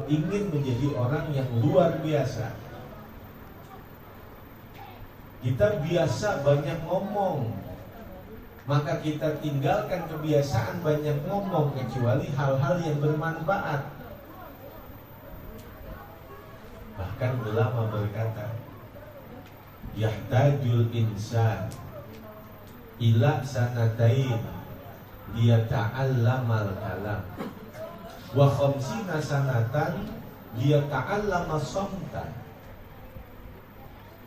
ingin menjadi orang yang luar biasa, kita biasa banyak ngomong, maka kita tinggalkan kebiasaan banyak ngomong kecuali hal-hal yang bermanfaat. Bahkan ulama berkata, yahtajul insan ila sanatain liyata'allamal kalam wa khamsina sanatan liyata'allama somtan.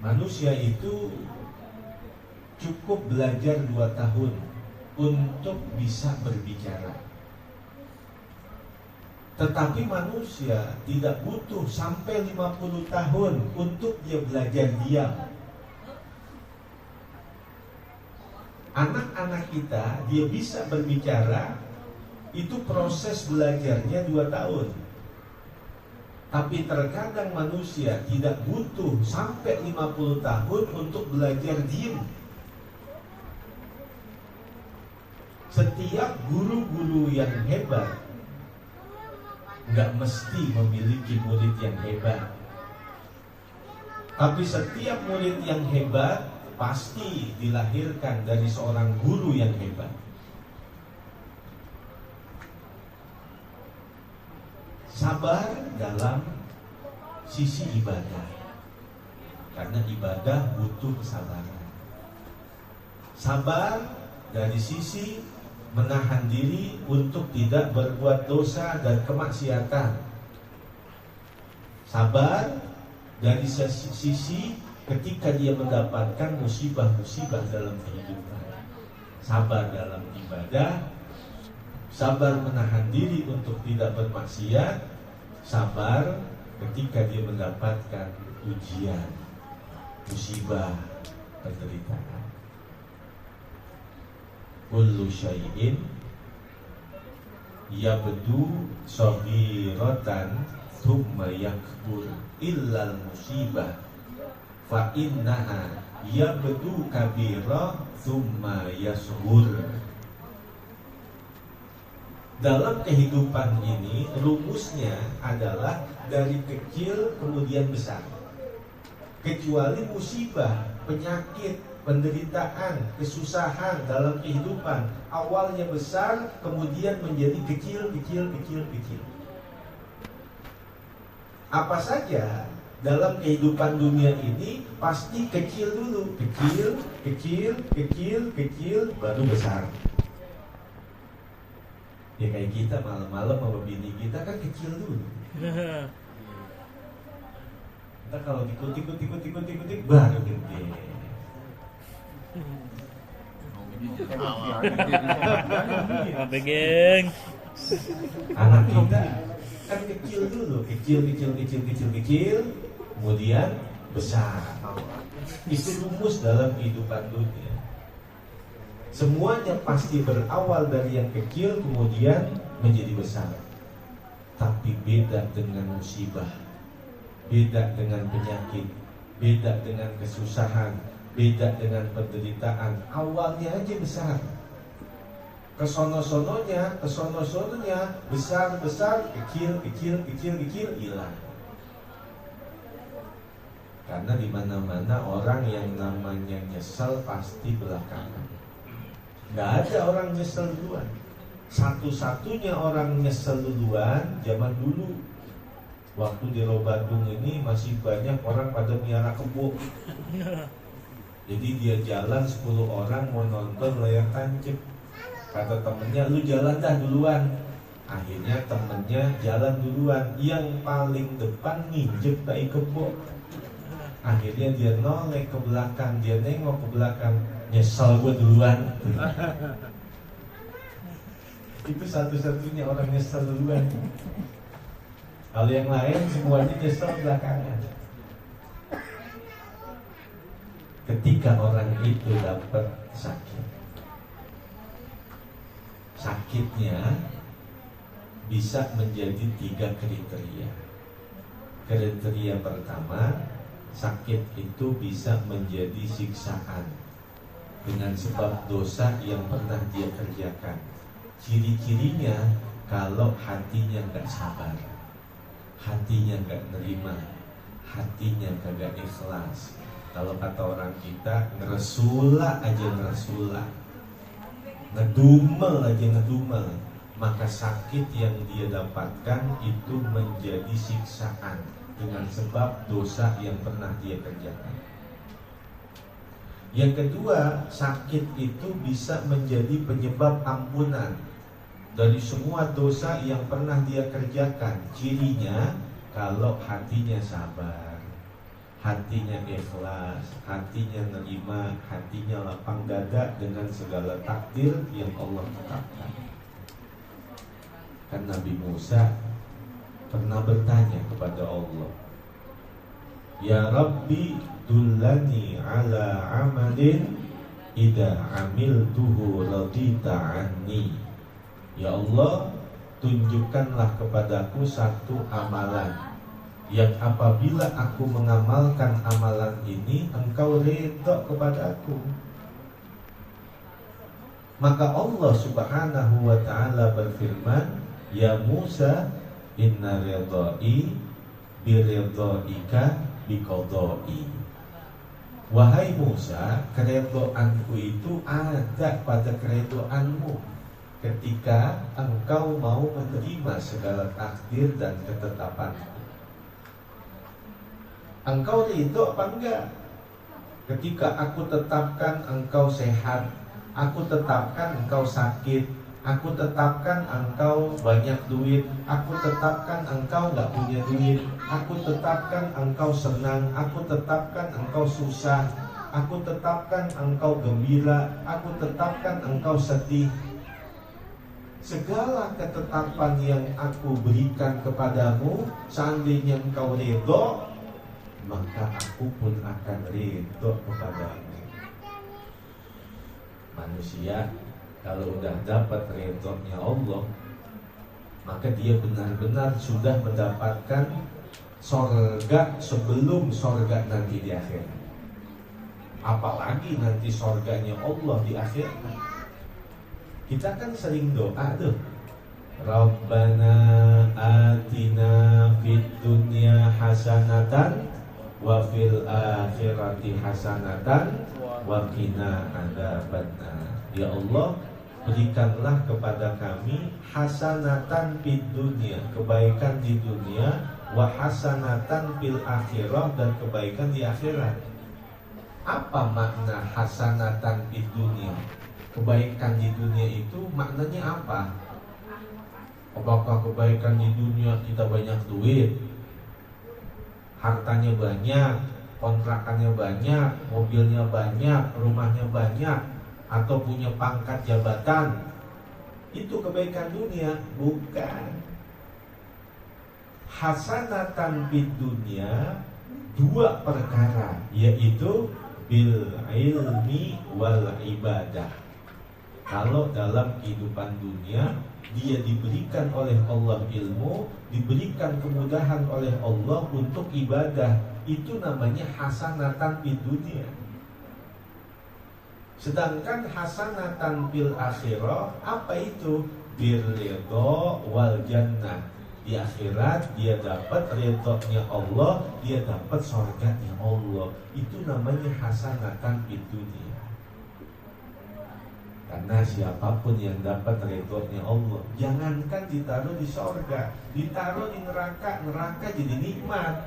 Manusia itu cukup belajar 2 tahun untuk bisa berbicara. Tetapi manusia tidak butuh sampai 50 tahun untuk dia belajar diam. Anak-anak kita, dia bisa berbicara, itu proses belajarnya 2 tahun. Tapi terkadang manusia tidak butuh sampai 50 tahun untuk belajar diam. Setiap guru-guru yang hebat nggak mesti memiliki murid yang hebat. Tapi setiap murid yang hebat pasti dilahirkan dari seorang guru yang hebat. Sabar dalam sisi ibadah, karena ibadah butuh kesabaran. Sabar dari sisi menahan diri untuk tidak berbuat dosa dan kemaksiatan. Sabar dari sisi ketika dia mendapatkan musibah-musibah dalam kehidupan. Sabar dalam ibadah, sabar menahan diri untuk tidak bermaksiat, sabar ketika dia mendapatkan ujian, musibah, penderitaan. Kullu syai'in yabdu saghiratan thumma yakbur illal musibah fa innaha yabdu kabira thumma yasghur. Dalam kehidupan ini rumusnya adalah dari kecil kemudian besar. Kecuali musibah, penyakit, penderitaan, kesusahan dalam kehidupan, awalnya besar kemudian menjadi kecil. Apa saja dalam kehidupan dunia ini pasti kecil dulu, kecil baru besar. Ya kayak kita malam-malam sama bini kita kan kecil dulu. Kita kalau ikut baru gede. Begeng. Anak kita kan kecil dulu, kecil, kemudian besar. Itu rumus dalam kehidupan dunia. Semuanya pasti berawal dari yang kecil kemudian menjadi besar. Tapi beda dengan musibah, beda dengan penyakit, beda dengan kesusahan, beda dengan penderitaan. Awalnya aja besar, kesono-sononya besar, kecil, hilang. Karena di mana-mana orang yang namanya nyesel pasti belakangan. Gak ada orang nyesel duluan. Satu-satunya orang nyesel duluan zaman dulu, waktu di Robatung ini masih banyak orang pada miara kebo. Jadi dia jalan 10 orang mau nonton layar tancap. Kata temennya, lu jalan dah duluan. Akhirnya temennya jalan duluan. Yang paling depan nginjek tai kebo. Akhirnya dia noleh ke belakang, dia nengok ke belakang, nyesel gue duluan. Itu satu-satunya orang nyesel duluan. Kalau yang lain semuanya nyesel belakangan. Ketika orang itu dapat sakit, sakitnya bisa menjadi 3 kriteria. Kriteria pertama, sakit itu bisa menjadi siksaan dengan sebab dosa yang pernah dia kerjakan. Ciri-cirinya kalau hatinya gak sabar. hatinya gak nerima, hatinya kagak ikhlas. Kalau kata orang kita, ngeresula aja ngeresula, ngedumel aja ngedumel, maka sakit yang dia dapatkan itu menjadi siksaan dengan sebab dosa yang pernah dia kerjakan. Yang kedua, sakit itu bisa menjadi penyebab ampunan dari semua dosa yang pernah dia kerjakan. Cirinya kalau hatinya sabar, hatinya ikhlas, hatinya nerima, hatinya lapang dada dengan segala takdir yang Allah tetapkan. Kan Nabi Musa pernah bertanya kepada Allah, Ya Rabbi dullani ala amalin idza amiltuhu radita anni. Ya Allah, tunjukkanlah kepadaku satu amalan yang apabila aku mengamalkan amalan ini, engkau ridha kepadaku. Maka Allah Subhanahu wa ta'ala berfirman, Ya Musa, inna ridha'i biridha'ika biqadha'i. Wahai Musa, keridhaanku itu ada pada keridhaanmu ketika engkau mau menerima segala takdir dan ketetapanku. Engkau ridho apa enggak? Ketika aku tetapkan engkau sehat, aku tetapkan engkau sakit, aku tetapkan engkau banyak duit, aku tetapkan engkau gak punya duit, aku tetapkan engkau senang, aku tetapkan engkau susah, aku tetapkan engkau gembira, aku tetapkan engkau sedih. Segala ketetapan yang aku berikan kepadamu, seandainya engkau ridho, maka aku pun akan ridho kepadamu. Manusia kalau udah dapat ridhonya Allah, maka dia benar-benar sudah mendapatkan sorga sebelum sorga nanti di akhirat. Apalagi nanti sorganya Allah di akhirat. Kita kan sering doa tuh, Rabbana atina fid dunya hasanatan wa fil akhirati hasanatan wa qina adzabannar. Ya Allah, berikanlah kepada kami hasanatan fid dunya, kebaikan di dunia, wa hasanatan fil akhirah, dan kebaikan di akhirat. Apa makna hasanatan fid dunya? Kebaikan di dunia itu maknanya apa? Apakah kebaikan di dunia kita banyak duit, hartanya banyak, kontrakannya banyak, mobilnya banyak, rumahnya banyak, atau punya pangkat jabatan? Itu kebaikan dunia? Bukan. Hasanatan fid dunya dua perkara, yaitu bil ilmi wal ibadah. Kalau dalam kehidupan dunia dia diberikan oleh Allah ilmu, diberikan kemudahan oleh Allah untuk ibadah, itu namanya hasanatan fid dunya. Sedangkan hasanatan fil akhirah, apa itu? Birridha wal jannah. Di akhirat dia dapat ridhonya Allah, dia dapat surganya Allah. Itu namanya hasanatan fid dunya. Karena siapapun yang dapat ridhonya Allah, jangankan ditaruh di surga, ditaruh di neraka, neraka jadi nikmat.